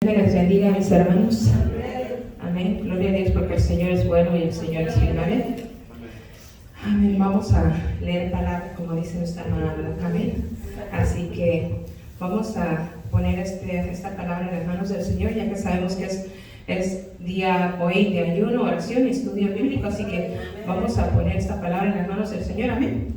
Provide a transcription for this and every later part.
Les bendiga, mis hermanos. Amén. Gloria a Dios porque el Señor es bueno y el Señor es fiel. Amén. Amén. Vamos a leer palabra como dice nuestra hermana. Amén. Así que vamos a poner esta palabra en las manos del Señor, ya que sabemos que es día hoy de ayuno, oración y estudio bíblico. Así que vamos a poner esta palabra en las manos del Señor. Amén.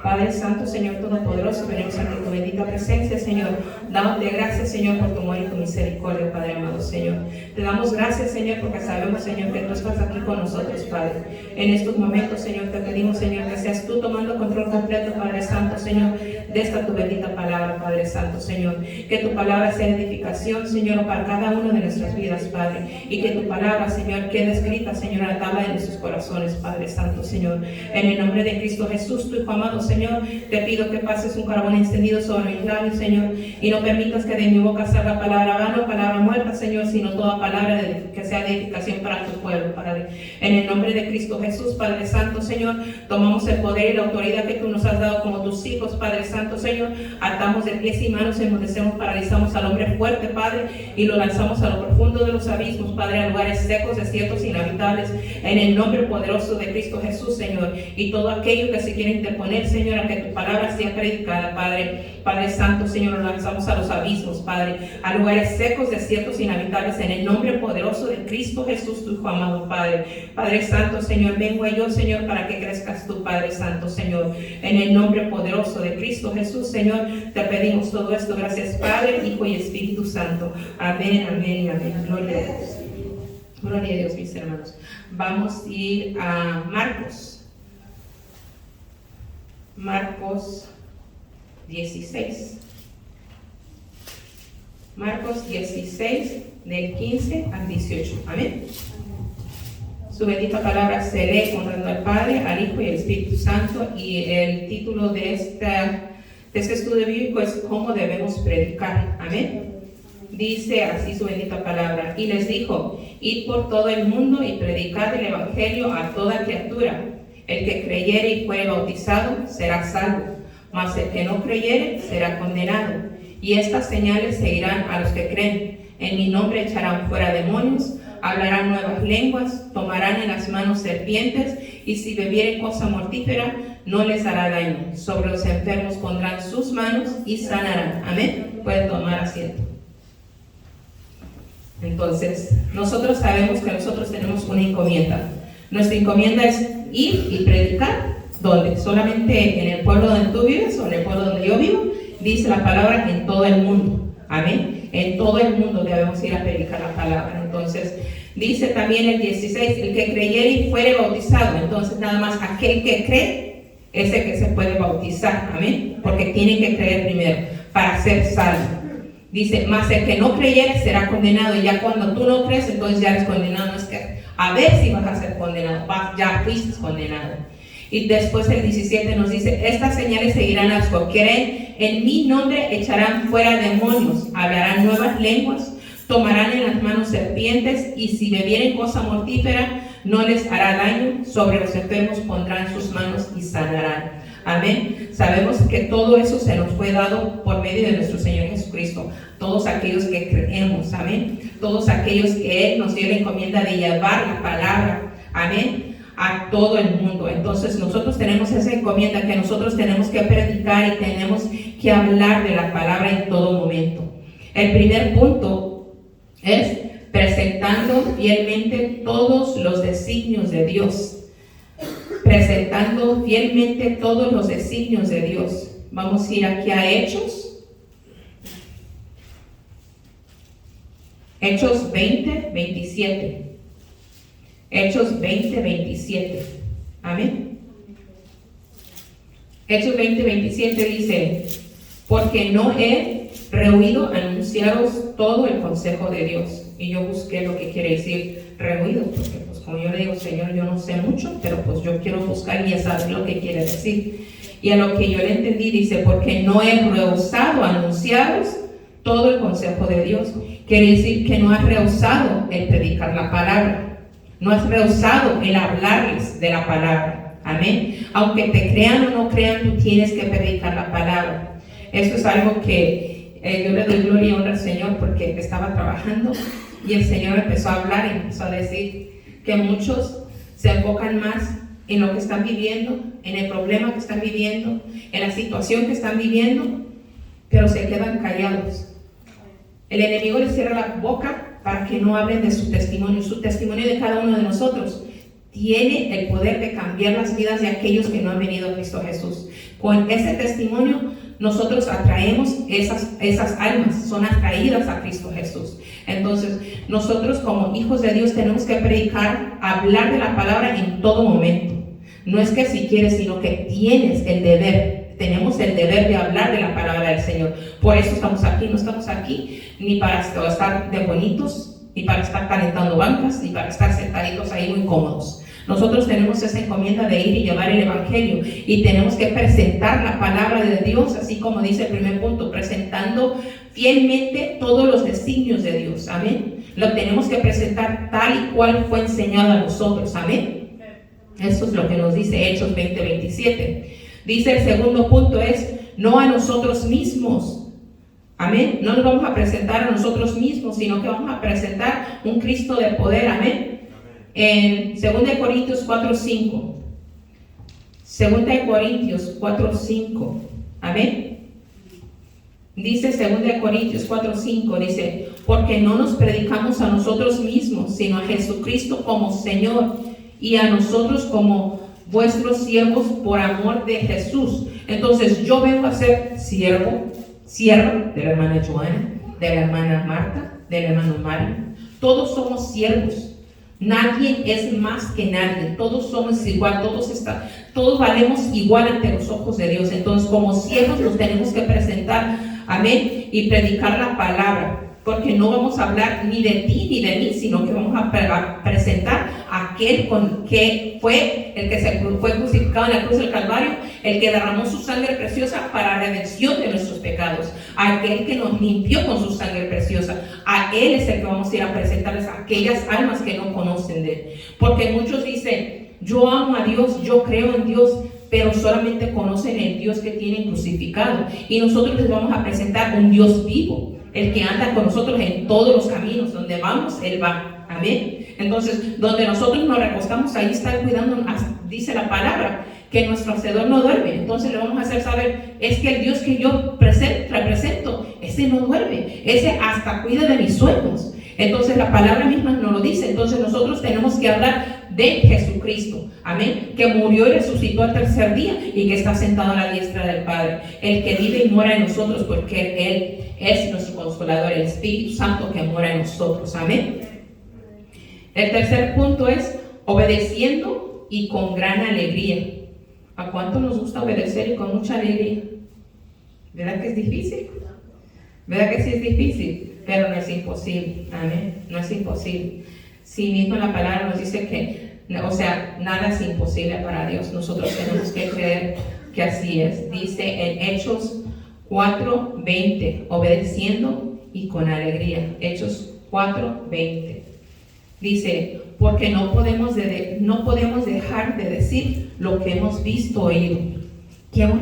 Padre Santo, Señor Todopoderoso, venimos ante tu bendita presencia, Señor. Dándote gracias, Señor, por tu amor y tu misericordia, Padre amado, Señor. Te damos gracias, Señor, porque sabemos, Señor, que tú estás aquí con nosotros, Padre. En estos momentos, Señor, te pedimos, Señor, que seas tú tomando control completo, Padre Santo, Señor, de esta tu bendita palabra, Padre Santo, Señor. Que tu palabra sea edificación, Señor, para cada uno de nuestras vidas, Padre. Y que tu palabra, Señor, quede escrita, Señor, a la tabla de nuestros corazones, Padre Santo, Señor. En el nombre de Cristo Jesús, tu Hijo amado, Señor, te pido que pases un carbón encendido sobre mis labios, Señor, y no permitas que de mi boca salga palabra vana o palabra muerta, Señor, sino toda palabra que sea de edificación para tu pueblo, Padre. En el nombre de Cristo Jesús, Padre Santo, Señor, tomamos el poder y la autoridad que tú nos has dado como tus hijos, Padre Santo, Señor, atamos de pies y manos, enmudecemos, paralizamos al hombre fuerte, Padre, y lo lanzamos a lo profundo de los abismos, Padre, a lugares secos, desiertos, inhabitables, en el nombre poderoso de Cristo Jesús, Señor. Y todo aquello que se quiere interponer, Señor, a que tu palabra sea predicada, Padre. Padre Santo, Señor, lo lanzamos a los abismos, Padre, a lugares secos, desiertos, inhabitables, en el nombre poderoso de Cristo Jesús, tu Hijo amado, Padre. Padre Santo, Señor, vengo yo, Señor, para que crezcas tú, Padre Santo, Señor. En el nombre poderoso de Cristo Jesús, Señor, te pedimos todo esto. Gracias, Padre, Hijo y Espíritu Santo. Amén, amén, amén. Gloria a Dios. Gloria a Dios, mis hermanos. Vamos a ir a Marcos 16. Marcos 16, del 15 al 18. Amén. Su bendita palabra se lee honrando al Padre, al Hijo y al Espíritu Santo. Y el título de este estudio bíblico es ¿Cómo debemos predicar? Amén. Dice así su bendita palabra. Y les dijo: id por todo el mundo y predicad el evangelio a toda criatura. El que creyere y fuere bautizado será salvo, mas el que no creyere será condenado. Y estas señales seguirán a los que creen. En mi nombre echarán fuera demonios, hablarán nuevas lenguas, tomarán en las manos serpientes, y si bebieren cosa mortífera no les hará daño. Sobre los enfermos pondrán sus manos y sanarán. Amén. Pueden tomar asiento. Entonces, nosotros sabemos que nosotros tenemos una encomienda. Nuestra encomienda es ir y predicar. ¿Dónde? Solamente en el pueblo donde tú vives o en el pueblo donde yo vivo. Dice la palabra en todo el mundo. Amén. En todo el mundo debemos ir a predicar la palabra. Entonces, dice también el 16, el que creyere y fuere bautizado. Entonces, nada más aquel que cree es el que se puede bautizar. Amén. Porque tiene que creer primero para ser salvo. Dice, mas el que no creyere será condenado. Y ya cuando tú no crees, entonces ya eres condenado. No es que a ver si vas a ser condenado. Ya fuiste condenado. Y después el 17 nos dice, estas señales seguirán a los que creen. En mi nombre echarán fuera demonios, hablarán nuevas lenguas, tomarán en las manos serpientes, y si bebieren cosa mortífera no les hará daño. Sobre los enfermos pondrán sus manos y sanarán. Amén. Sabemos que todo eso se nos fue dado por medio de nuestro Señor Jesucristo. Todos aquellos que creemos, amén. Todos aquellos que Él nos dio la encomienda de llevar la palabra, amén, a todo el mundo. Entonces nosotros tenemos esa encomienda que nosotros tenemos que predicar y tenemos que hablar de la palabra en todo momento. El primer punto es presentando fielmente todos los designios de Dios. Presentando fielmente todos los designios de Dios. Vamos a ir aquí a Hechos. Hechos 20, 27. Hechos 20, 27. Amén. Hechos 20, 27 dice: porque no he rehuido anunciaros todo el consejo de Dios. Y yo busqué lo que quiere decir rehuido, porque pues como yo le digo, Señor, yo no sé mucho, pero pues yo quiero buscar y ya saber lo que quiere decir. Y a lo que yo le entendí, dice, porque no he rehusado anunciaros todo el consejo de Dios. Quiere decir que no has rehusado el predicar la palabra. No has rehusado el hablarles de la palabra. Amén. Aunque te crean o no crean, tú tienes que predicar la palabra. Eso es algo que yo le doy gloria y honra al Señor porque estaba trabajando y el Señor empezó a hablar y empezó a decir que muchos se enfocan más en lo que están viviendo, en el problema que están viviendo, en la situación que están viviendo, pero se quedan callados. El enemigo les cierra la boca para que no hablen de su testimonio. Su testimonio de cada uno de nosotros tiene el poder de cambiar las vidas de aquellos que no han venido a Cristo Jesús. Con ese testimonio nosotros atraemos esas almas, son atraídas a Cristo Jesús. Entonces nosotros como hijos de Dios tenemos que predicar, hablar de la palabra en todo momento. No es que si quieres, sino que tienes el deber. Tenemos el deber de hablar de la palabra del Señor. Por eso estamos aquí. No estamos aquí ni para estar de bonitos, ni para estar calentando bancas, ni para estar sentaditos ahí muy cómodos. Nosotros tenemos esa encomienda de ir y llevar el evangelio y tenemos que presentar la palabra de Dios, así como dice el primer punto, presentando fielmente todos los designios de Dios. Amén. Lo tenemos que presentar tal y cual fue enseñado a nosotros. Amén. Eso es lo que nos dice Hechos 20:27. Dice el segundo punto es, no a nosotros mismos. Amén. No nos vamos a presentar a nosotros mismos, sino que vamos a presentar un Cristo de poder. Amén. En 2 Corintios 4:5. 2 Corintios 4:5. Amén. Dice 2 Corintios 4:5, dice, porque no nos predicamos a nosotros mismos, sino a Jesucristo como Señor, y a nosotros como vuestros siervos por amor de Jesús. Entonces yo vengo a ser sierva de la hermana Joana, de la hermana Marta, del hermano Mario. Todos somos siervos. Nadie es más que nadie. Todos somos igual. Todos valemos igual ante los ojos de Dios. Entonces como siervos nos tenemos que presentar, amén, y predicar la palabra. Porque no vamos a hablar ni de ti ni de mí, sino que vamos a presentar a aquel que fue el que fue crucificado en la cruz del Calvario, el que derramó su sangre preciosa para redención de nuestros pecados, aquel que nos limpió con su sangre preciosa. A él es el que vamos a ir a presentarles a aquellas almas que no conocen de él. Porque muchos dicen, yo amo a Dios, yo creo en Dios, pero solamente conocen el Dios que tienen crucificado. Y nosotros les vamos a presentar un Dios vivo, el que anda con nosotros en todos los caminos. Donde vamos, Él va. Amén. Entonces, donde nosotros nos recostamos, ahí está cuidando, dice la palabra, que nuestro hacedor no duerme. Entonces le vamos a hacer saber, es que el Dios que yo represento, ese no duerme, ese hasta cuida de mis sueños. Entonces la palabra misma nos lo dice. Entonces nosotros tenemos que hablar de Jesucristo, amén, que murió y resucitó al tercer día y que está sentado a la diestra del Padre, el que vive y mora en nosotros, porque Él es nuestro consolador, el Espíritu Santo que mora en nosotros. Amén. El tercer punto es obedeciendo y con gran alegría. ¿A cuánto nos gusta obedecer y con mucha alegría? ¿Verdad que es difícil? ¿Verdad que sí es difícil? Pero no es imposible. Amén. No es imposible. Sí mismo la palabra nos dice que, nada es imposible para Dios. Nosotros tenemos que creer que así es. Dice en Hechos 4:20, obedeciendo y con alegría. Hechos 4:20. Dice, porque no podemos dejar de decir lo que hemos visto, oído. ¿Qué es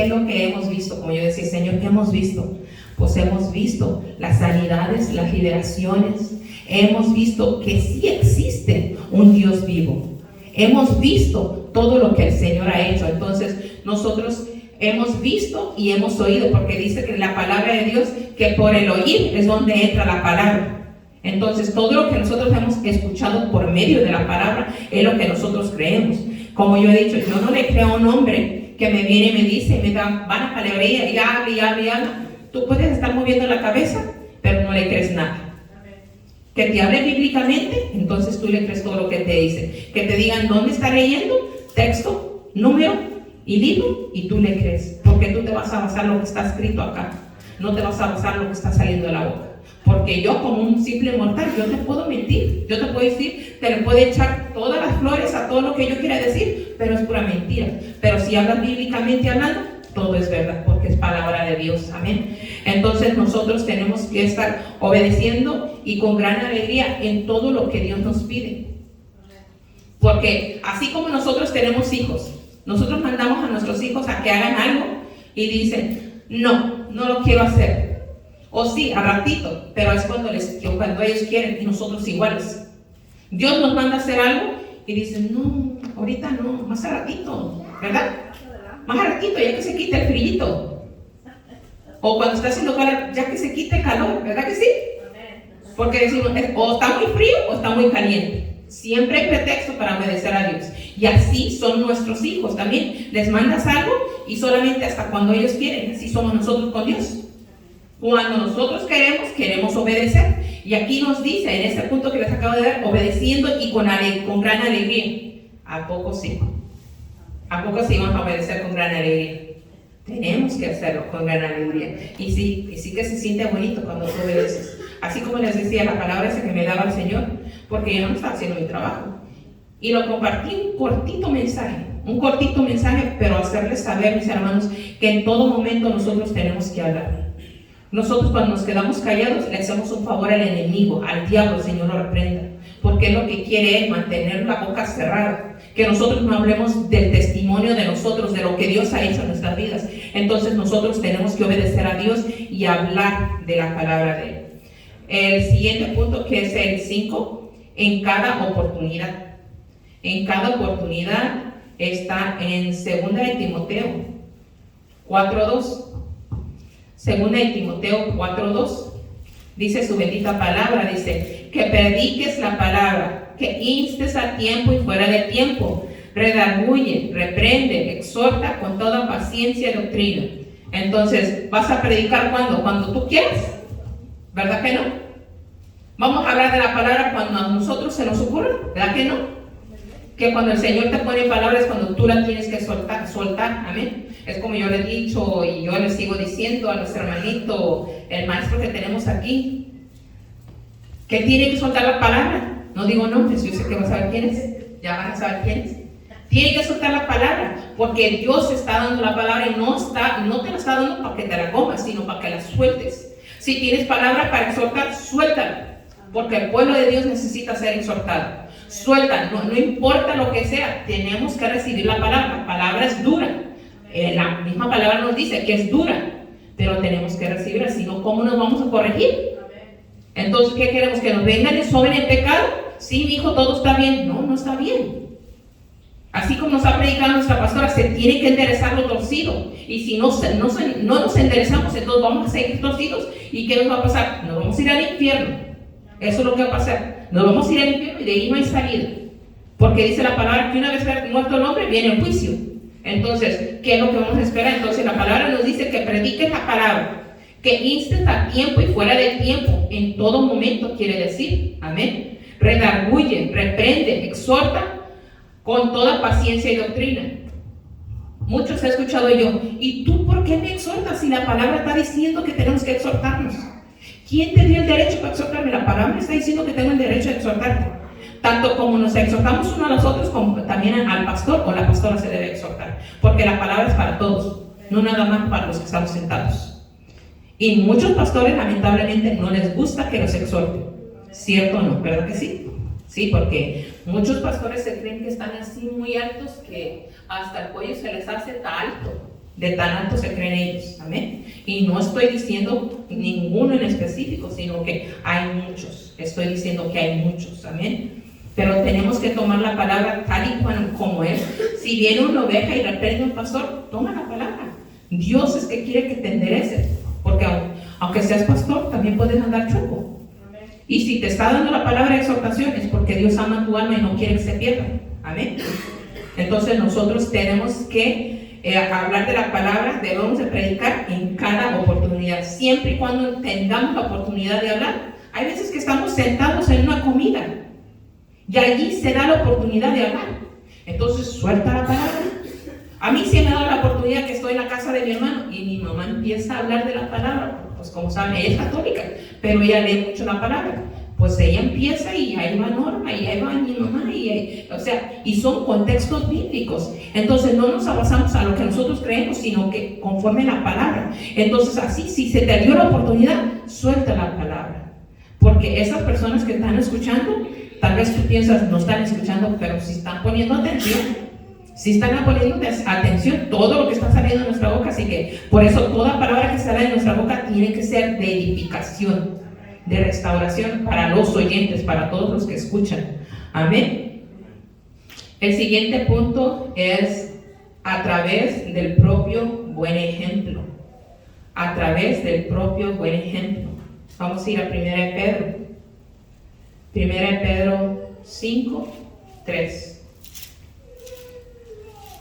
lo que hemos visto? Como yo decía, Señor, ¿qué hemos visto? Pues hemos visto las sanidades, las liberaciones. Hemos visto que sí existe un Dios vivo. Hemos visto todo lo que el Señor ha hecho. Entonces, nosotros hemos visto y hemos oído, porque dice que la palabra de Dios, que por el oír es donde entra la palabra. Entonces, todo lo que nosotros hemos escuchado por medio de la palabra es lo que nosotros creemos. Como yo he dicho, yo no le creo a un hombre que me viene y me dice, van a palabrería y habla. Tú puedes estar moviendo la cabeza, pero no le crees nada. Que te hable bíblicamente, entonces tú le crees todo lo que te dice. Que te digan dónde está leyendo, texto, número y libro, y tú le crees. Porque tú te vas a basar en lo que está escrito acá. No te vas a basar en lo que está saliendo de la boca. Porque yo, como un simple mortal, yo te puedo mentir. Yo te puedo decir, te le puedo echar todas las flores a todo lo que yo quiera decir, pero es pura mentira. Pero si hablas bíblicamente hablando, todo es verdad, porque es palabra de Dios. Amén. Entonces nosotros tenemos que estar obedeciendo y con gran alegría en todo lo que Dios nos pide. Porque así como nosotros tenemos hijos, nosotros mandamos a nuestros hijos a que hagan algo y dicen, no lo quiero hacer. O sí, a ratito, pero es cuando ellos quieren y nosotros iguales. Dios nos manda a hacer algo y dicen, no, ahorita no, más a ratito, ¿verdad? Más a ratito, ya que se quite el frillito. O cuando está haciendo calor, ya que se quite el calor, ¿verdad que sí? Porque decimos, o está muy frío o está muy caliente. Siempre hay pretexto para obedecer a Dios. Y así son nuestros hijos también. Les mandas algo y solamente hasta cuando ellos quieren. Así somos nosotros con Dios. Cuando nosotros queremos obedecer. Y aquí nos dice, en este punto que les acabo de dar, obedeciendo y con gran alegría. ¿A poco sí? ¿A poco sí vamos a obedecer con gran alegría? Tenemos que hacerlo con gran alegría. Y sí que se siente bonito cuando tú obedeces. Así como les decía, la palabra esa que me daba el Señor, porque yo no estaba haciendo mi trabajo. Y lo compartí un cortito mensaje, pero hacerles saber, mis hermanos, que en todo momento nosotros tenemos que hablar. Nosotros cuando nos quedamos callados le hacemos un favor al enemigo, al diablo, el Señor lo reprenda, porque lo que quiere es mantener la boca cerrada, que nosotros no hablemos del testimonio de nosotros, de lo que Dios ha hecho en nuestras vidas. Entonces nosotros tenemos que obedecer a Dios y hablar de la palabra de Él. El siguiente punto, que es el 5, en cada oportunidad. En cada oportunidad está en 2 de Timoteo 4:2. 2 de Timoteo 4:2. Dice su bendita palabra, dice, que prediques la palabra, que instes a tiempo y fuera de tiempo, redarguye, reprende, exhorta con toda paciencia y doctrina. Entonces, ¿vas a predicar cuándo? Cuando tú quieras, ¿verdad que no? Vamos a hablar de la palabra cuando a nosotros se nos ocurra, ¿verdad que no? Que cuando el Señor te pone palabras, cuando tú la tienes que soltar, amén. Es como yo le he dicho y yo le sigo diciendo a nuestro hermanito, el maestro que tenemos aquí, que tiene que soltar la palabra. No digo nombres, yo sé que vas a saber quién es, ya van a saber quién es. Tiene que soltar la palabra, porque Dios está dando la palabra y no te la está dando para que te la comas, sino para que la sueltes. Si tienes palabra para exhortar, suéltala, porque el pueblo de Dios necesita ser exhortado. Suelta, no importa lo que sea, tenemos que recibir la palabra. La palabra es dura. La misma palabra nos dice que es dura, pero tenemos que recibirla, si no, ¿cómo nos vamos a corregir? Entonces, ¿qué queremos? ¿Que nos vengan y soben el pecado? Sí, mi hijo, todo está bien. No, no está bien. Así como nos ha predicado nuestra pastora, se tiene que enderezar lo torcido. Y si no nos enderezamos, entonces vamos a seguir torcidos. ¿Y qué nos va a pasar? Nos vamos a ir al infierno. Eso es lo que va a pasar. Nos vamos a ir al infierno y de ahí no hay salida. Porque dice la palabra que una vez muerto el hombre, viene el juicio. Entonces, ¿qué es lo que vamos a esperar? Entonces, la palabra nos dice que prediques la palabra, que instes a tiempo y fuera de tiempo, en todo momento, quiere decir, amén. Redarguye, reprende, exhorta con toda paciencia y doctrina. Muchos he escuchado yo, ¿y tú por qué me exhortas si la palabra está diciendo que tenemos que exhortarnos? ¿Quién te dio el derecho para exhortarme? La palabra está diciendo que tengo el derecho a exhortarte. Tanto como nos exhortamos unos a los otros, como también al pastor o la pastora se debe exhortar. Porque la palabra es para todos, no nada más para los que estamos sentados. Y muchos pastores lamentablemente no les gusta que los exhorten. ¿Cierto o no? ¿Verdad que sí? Sí, porque muchos pastores se creen que están así muy altos que hasta el cuello se les hace tan alto. De tan alto se creen ellos, amén. Y no estoy diciendo ninguno en específico, sino que hay muchos. Estoy diciendo que hay muchos, amén. Pero tenemos que tomar la palabra tal y cual como es. Si viene una oveja y reprende a un pastor, toma la palabra. Dios es que quiere que te endereces, porque aunque seas pastor, también puedes andar chueco. Y si te está dando la palabra de exhortación, es porque Dios ama tu alma y no quiere que se pierda, amén. Entonces nosotros tenemos que hablar de la palabra, debemos de predicar en cada oportunidad, siempre y cuando tengamos la oportunidad de hablar. Hay veces que estamos sentados en una comida y allí se da la oportunidad de hablar. Entonces suelta la palabra. A mí sí me ha dado la oportunidad que estoy en la casa de mi hermano y mi mamá empieza a hablar de la palabra. Pues como saben, ella es católica, pero ella lee mucho la palabra. Pues ella empieza y ahí va Norma y ahí va mi mamá y son contextos bíblicos. Entonces no nos abrazamos a lo que nosotros creemos, sino que conforme la palabra. Entonces así, si se te dio la oportunidad, suelta la palabra. Porque esas personas que están escuchando, tal vez tú piensas no están escuchando, pero si están poniendo atención, Si están poniendo atención todo lo que está saliendo de nuestra boca, así que por eso toda palabra que sale de nuestra boca tiene que ser de edificación, de restauración para los oyentes, para todos los que escuchan. Amén. El siguiente punto es a través del propio buen ejemplo. A través del propio buen ejemplo. Vamos a ir a 1 Pedro. 1 Pedro 5, 3.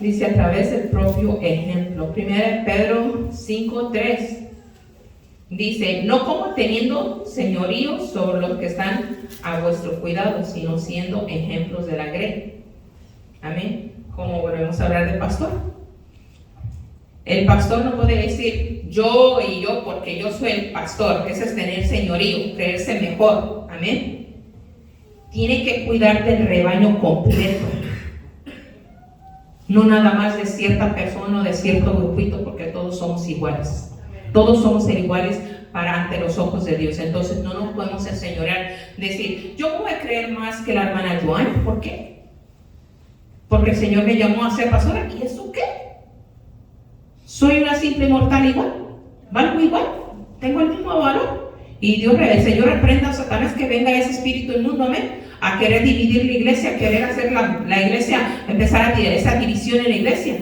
Dice a través del propio ejemplo. 1 Pedro 5, 3. Dice, no como teniendo señorío sobre los que están a vuestro cuidado, sino siendo ejemplos de la grey. Amén. Como volvemos a hablar del pastor. El pastor no puede decir yo y yo porque yo soy el pastor. Ese es tener señorío, creerse mejor. Amén. Tiene que cuidar del rebaño completo. No nada más de cierta persona o de cierto grupito, porque todos somos iguales. Todos somos iguales ante los ojos de Dios. Entonces no nos podemos enseñorear, decir, yo voy a creer más que la hermana Joana. ¿Por qué? Porque el Señor me llamó a ser pastora. ¿Y eso qué? Soy una simple mortal igual. ¿Valgo igual? ¿Tengo el mismo valor? Y el Señor reprenda a Satanás que venga ese espíritu inmundo, amén, a querer dividir la iglesia, a querer hacer la iglesia, empezar a tirar esa división en la iglesia.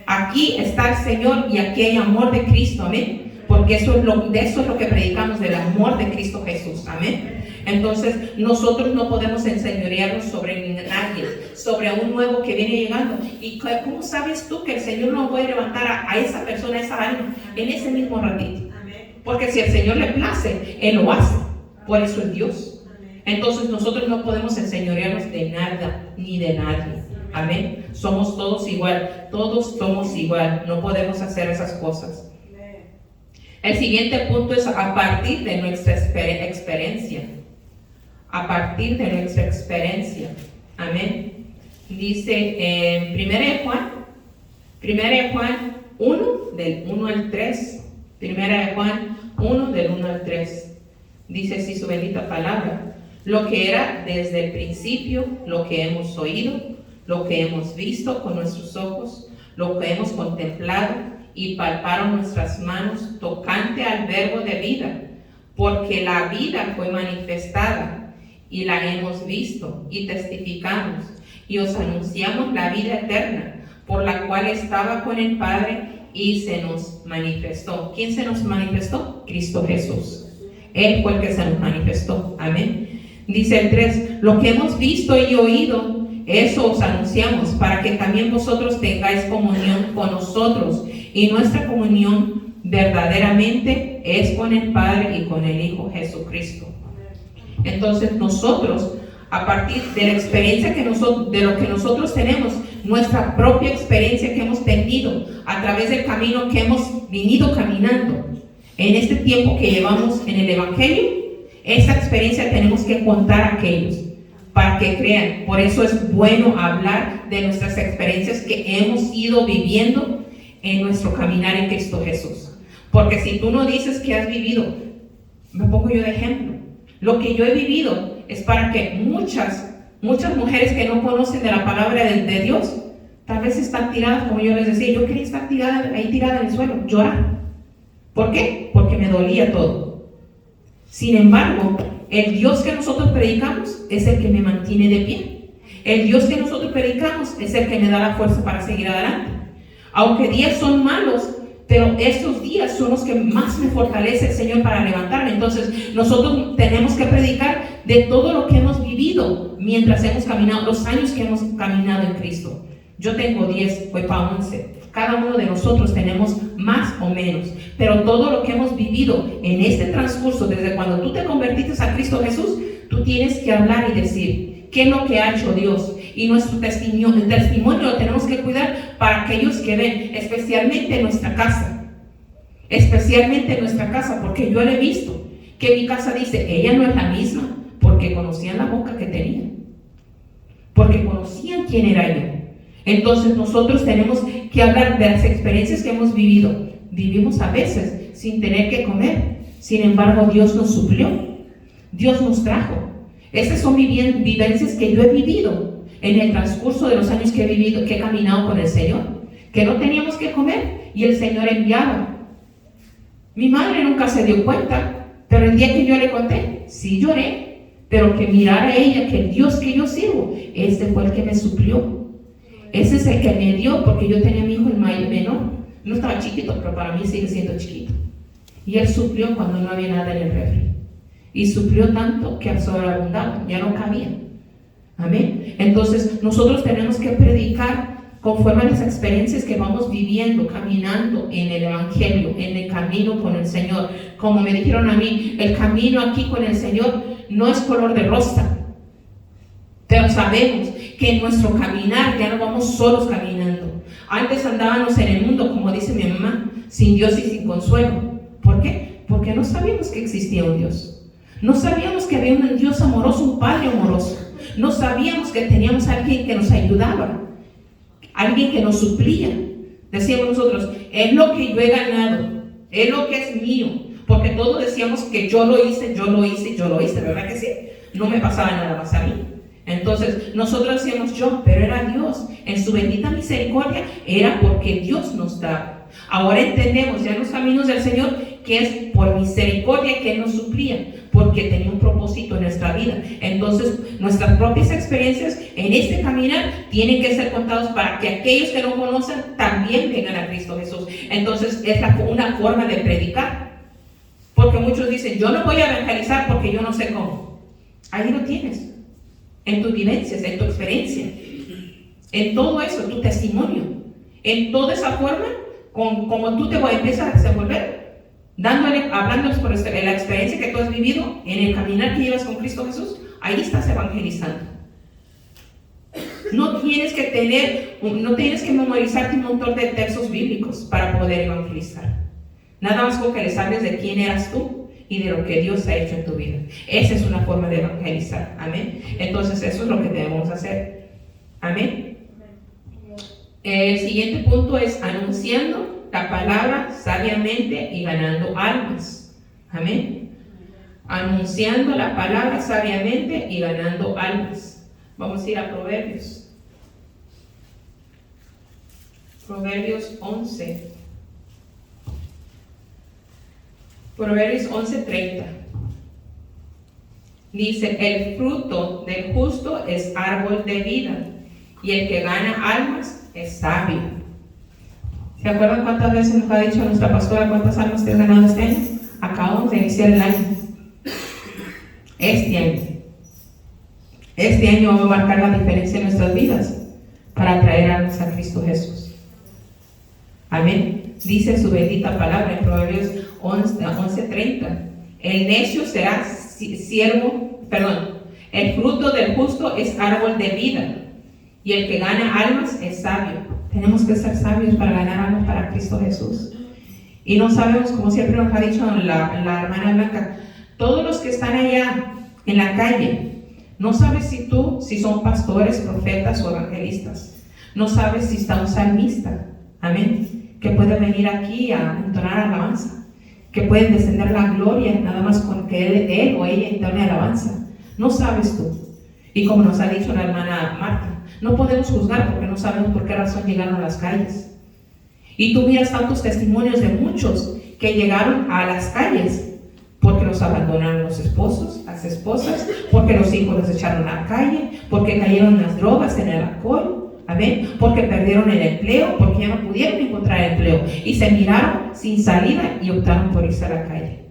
Aquí está el Señor y aquí hay amor de Cristo, amén. Porque eso es lo que predicamos, del amor de Cristo Jesús, amén. Entonces nosotros no podemos enseñorearnos sobre nadie, sobre un nuevo que viene llegando. ¿Y cómo sabes tú que el Señor no puede levantar a esa persona, a esa alma, en ese mismo ratito? Porque si el Señor le place, Él lo hace. Por eso es Dios. Entonces nosotros no podemos enseñorearnos de nada ni de nadie. Amén. Somos todos igual. Todos somos igual. No podemos hacer esas cosas. El siguiente punto es a partir de nuestra experiencia. A partir de nuestra experiencia. Amén. Dice en 1 Juan 1, del 1 al 3. 1 Juan 1, del 1 al 3. Dice así su bendita palabra. Lo que era desde el principio, lo que hemos oído, lo que hemos visto con nuestros ojos, lo que hemos contemplado y palparon nuestras manos tocante al verbo de vida, porque la vida fue manifestada y la hemos visto y testificamos y os anunciamos la vida eterna, por la cual estaba con el Padre y se nos manifestó. ¿Quién se nos manifestó? Cristo Jesús. Él fue el que se nos manifestó. Amén. Dice el 3, lo que hemos visto y oído, eso os anunciamos, para que también vosotros tengáis comunión con nosotros. Y nuestra comunión verdaderamente es con el Padre y con el Hijo Jesucristo. Entonces nosotros, a partir de la experiencia de lo que nosotros tenemos, nuestra propia experiencia que hemos tenido a través del camino que hemos venido caminando en este tiempo que llevamos en el Evangelio, esa experiencia tenemos que contar a aquellos para que crean. Por eso es bueno hablar de nuestras experiencias que hemos ido viviendo en nuestro caminar en Cristo Jesús. Porque si tú no dices que has vivido, me pongo yo de ejemplo, lo que yo he vivido es para que muchas mujeres que no conocen de la palabra de Dios, tal vez están tiradas, como yo les decía, yo quería estar tirada en el suelo, llorar. ¿Por qué? Porque me dolía todo. Sin embargo, el Dios que nosotros predicamos es el que me mantiene de pie. El Dios que nosotros predicamos es el que me da la fuerza para seguir adelante. Aunque días son malos, pero estos días son los que más me fortalece el Señor para levantarme. Entonces nosotros tenemos que predicar de todo lo que hemos vivido mientras hemos caminado, los años que hemos caminado en Cristo. Yo tengo 10, voy para 11. Cada uno de nosotros tenemos más o menos, pero todo lo que hemos vivido en este transcurso, desde cuando tú te convertiste a Cristo Jesús, tú tienes que hablar y decir qué es lo que ha hecho Dios. Y nuestro testimonio lo tenemos que cuidar para aquellos que ven, especialmente en nuestra casa. Especialmente en nuestra casa, porque yo lo he visto, que mi casa dice, ella no es la misma, porque conocían la boca que tenía, porque conocían quién era yo. Entonces nosotros tenemos que hablar de las experiencias que hemos vivido. Vivimos a veces sin tener que comer, sin embargo Dios nos suplió, Dios nos trajo. Esas son vivencias que yo he vivido. en el transcurso de los años que he vivido, que he caminado con el Señor, que no teníamos que comer y el Señor enviaba. Mi madre nunca se dio cuenta, pero el día que yo le conté, sí lloré, pero que mirara ella que el Dios que yo sirvo, este fue el que me suplió. Ese es el que me dio, porque yo tenía a mi hijo el menor. No estaba chiquito, pero para mí sigue siendo chiquito. Y Él suplió cuando no había nada en el refri. Y suplió tanto que sobreabundaba, ya no cabía. Amén. Entonces, nosotros tenemos que predicar conforme a las experiencias que vamos viviendo, caminando en el Evangelio, en el camino con el Señor. Como me dijeron a mí, el camino aquí con el Señor no es color de rosa. Pero sabemos que en nuestro caminar ya no vamos solos caminando. Antes andábamos en el mundo, como dice mi mamá, sin Dios y sin consuelo. ¿Por qué? Porque no sabíamos que existía un Dios. No sabíamos que había un Dios amoroso, un Padre amoroso. No sabíamos que teníamos a alguien que nos ayudaba, alguien que nos suplía. Decíamos nosotros, es lo que yo he ganado, es lo que es mío. Porque todos decíamos que yo lo hice, ¿verdad que sí? No me pasaba nada más a mí. Entonces, nosotros decíamos yo, pero era Dios. En su bendita misericordia, era porque Dios nos daba. Ahora entendemos ya en los caminos del Señor que es por misericordia que Él nos suplía, porque tenía un propósito en nuestra vida. Entonces, nuestras propias experiencias en este caminar tienen que ser contados para que aquellos que no conocen también vengan a Cristo Jesús. Entonces, es una forma de predicar. Porque muchos dicen, yo no voy a evangelizar porque yo no sé cómo. Ahí lo tienes. En tus vivencias, en tu experiencia, en todo eso, tu testimonio, en toda esa forma, como tú te empiezas a desenvolver, hablándoles por la experiencia que tú has vivido en el caminar que llevas con Cristo Jesús, ahí estás evangelizando. No tienes que memorizarte un montón de textos bíblicos para poder evangelizar. Nada más con que les hables de quién eras tú y de lo que Dios ha hecho en tu vida. Esa es una forma de evangelizar. Amén. Entonces eso es lo que debemos hacer. Amén. El siguiente punto es anunciando la palabra sabiamente y ganando almas. Amén. Anunciando la palabra sabiamente y ganando almas. Vamos a ir a Proverbios. Proverbios 11. Proverbios 11:30. Dice, el fruto del justo es árbol de vida, y el que gana almas es sabio. ¿Se acuerdan cuántas veces nos ha dicho nuestra pastora cuántas almas te has ganado este año? Acabamos de iniciar el año. Este año vamos a marcar la diferencia en nuestras vidas para traer almas a Cristo Jesús. Amén. Dice su bendita palabra en Proverbios 11:30. El necio será el fruto del justo es árbol de vida, y el que gana almas es sabio. Tenemos que ser sabios para ganar almas para Cristo Jesús. Y no sabemos, como siempre nos ha dicho la hermana Blanca, todos los que están allá en la calle, no sabes si son pastores, profetas o evangelistas. No sabes si está un salmista, amén, que puede venir aquí a entonar alabanza, que puede descender la gloria nada más con que él o ella entone alabanza. No sabes tú. Y como nos ha dicho la hermana Marta, no podemos juzgar porque no sabemos por qué razón llegaron a las calles. Y tú miras tantos testimonios de muchos que llegaron a las calles porque los abandonaron los esposos, las esposas, porque los hijos los echaron a la calle, porque cayeron en las drogas, en el alcohol, amén, porque perdieron el empleo, porque ya no pudieron encontrar empleo y se miraron sin salida y optaron por irse a la calle.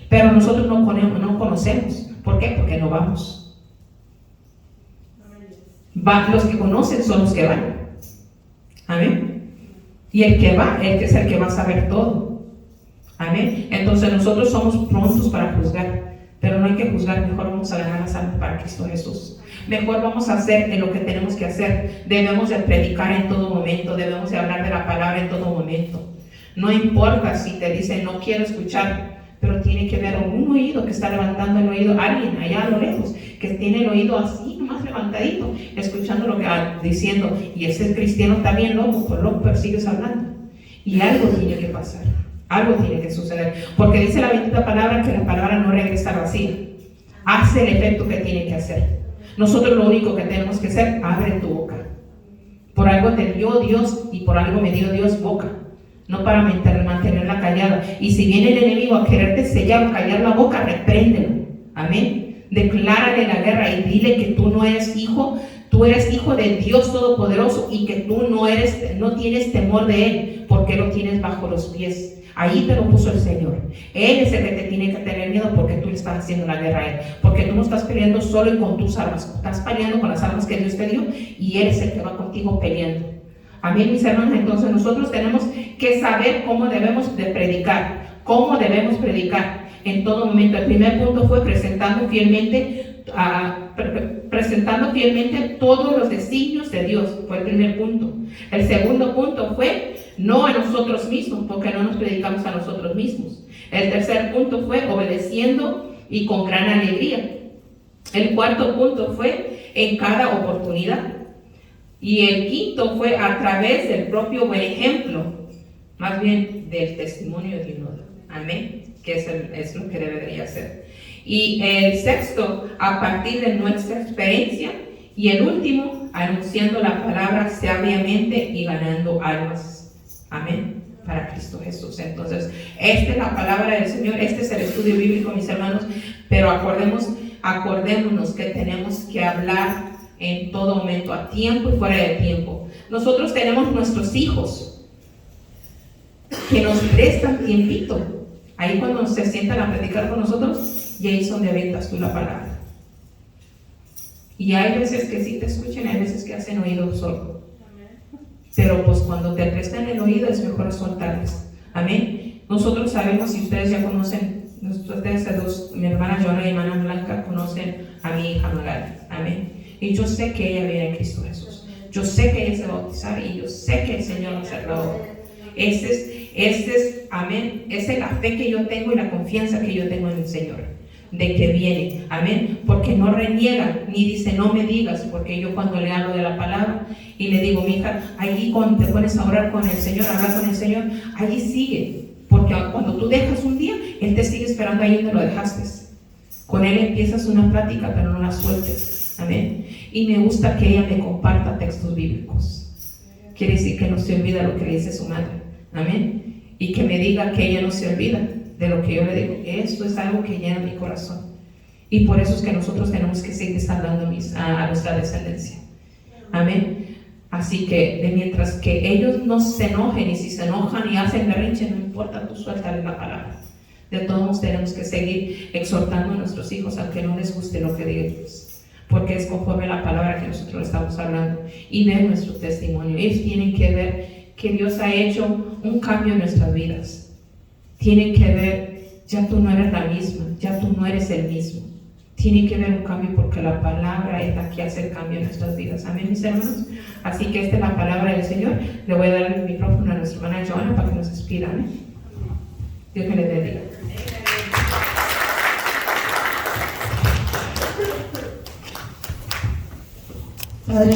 Pero nosotros no conocemos. ¿Por qué? Porque no vamos. Los que conocen son los que van. Amén. Y el que va, es el que va a saber todo. Amén. Entonces nosotros somos prontos para juzgar, pero no hay que juzgar. Mejor vamos a ganar las almas para Cristo Jesús. Mejor vamos a hacer de lo que tenemos que hacer. Debemos de predicar en todo momento. Debemos de hablar de la palabra en todo momento. No importa si te dicen no quiero escuchar, pero tiene que haber un oído que está levantando el oído, alguien allá a lo lejos que tiene el oído así nomás levantadito, escuchando lo que diciendo, y ese cristiano está bien loco, pero sigues hablando. Y algo tiene que pasar, algo tiene que suceder, porque dice la bendita palabra que la palabra no regresa vacía, hace el efecto que tiene que hacer. Nosotros lo único que tenemos que hacer, abre tu boca. Por algo te dio Dios y por algo me dio Dios boca, no para mantenerla callada. Y si viene el enemigo a quererte sellar o callar la boca, repréndelo. Amén. Declárale la guerra y dile que tú no eres hijo, tú eres hijo de Dios Todopoderoso y que tú no tienes temor de Él, porque lo tienes bajo los pies. Ahí te lo puso el Señor. Él es el que te tiene que tener miedo, porque tú le estás haciendo la guerra a Él. Porque tú no estás peleando solo y con tus armas. Estás peleando con las armas que Dios te dio y Él es el que va contigo peleando. Amén, mis hermanos. Entonces nosotros tenemos que saber cómo debemos de predicar. Cómo debemos predicar en todo momento. El primer punto fue presentando fielmente todos los designios de Dios. Fue el primer punto. El segundo punto fue no a nosotros mismos, porque no nos predicamos a nosotros mismos. El tercer punto fue obedeciendo y con gran alegría. El cuarto punto fue en cada oportunidad. Y el quinto fue a través del propio buen ejemplo, más bien del testimonio de un otro. Amén, que es lo que debería ser. Y el sexto, a partir de nuestra experiencia. Y el último, anunciando la palabra sabiamente y ganando almas. Amén, para Cristo Jesús. Entonces, esta es la palabra del Señor, este es el estudio bíblico, mis hermanos. Pero acordémonos que tenemos que hablar en todo momento, a tiempo y fuera de tiempo. Nosotros tenemos nuestros hijos que nos prestan tiempito. Ahí cuando se sientan a predicar con nosotros, y ahí es donde aventas tú la palabra. Y hay veces que sí te escuchan, hay veces que hacen oído solo. Pero pues cuando te prestan el oído es mejor soltarles. Amén. Nosotros sabemos, y ustedes ya conocen, ustedes dos, mi hermana Joana y mi hermana Blanca, conocen a mi hija Magali. Amén. Y yo sé que ella viene en Cristo Jesús. Yo sé que ella se va a bautizar y yo sé que el Señor nos ha dado. Amén. Esa es la fe que yo tengo y la confianza que yo tengo en el Señor, de que viene. Amén. Porque no reniega ni dice no me digas, porque yo cuando le hablo de la palabra y le digo, mi hija, allí cuando te pones a orar con el Señor, a hablar con el Señor, allí sigue. Porque cuando tú dejas un día, Él te sigue esperando ahí donde lo dejaste. Con Él empiezas una plática, pero no la sueltes. Amén. Y me gusta que ella me comparta textos bíblicos. Quiere decir que no se olvida lo que le dice su madre. Amén. Y que me diga que ella no se olvida de lo que yo le digo. Esto es algo que llena mi corazón. Y por eso es que nosotros tenemos que seguir hablando a nuestra descendencia. Amén. Así que mientras que ellos no se enojen, y si se enojan y hacen berrinche, no importa, tú suéltale la palabra. De todos modos tenemos que seguir exhortando a nuestros hijos, aunque no les guste lo que diga Dios, porque es conforme a la palabra que nosotros estamos hablando, y ver nuestro testimonio. Ellos tienen que ver que Dios ha hecho un cambio en nuestras vidas. Tienen que ver, ya tú no eres la misma, ya tú no eres el mismo. Tiene que ver un cambio, porque la palabra es la que hace el cambio en nuestras vidas. Amén, mis hermanos. Así que esta es la palabra del Señor. Le voy a dar el micrófono a nuestra hermana Joana para que nos despida. Amén. Dios me le bendiga.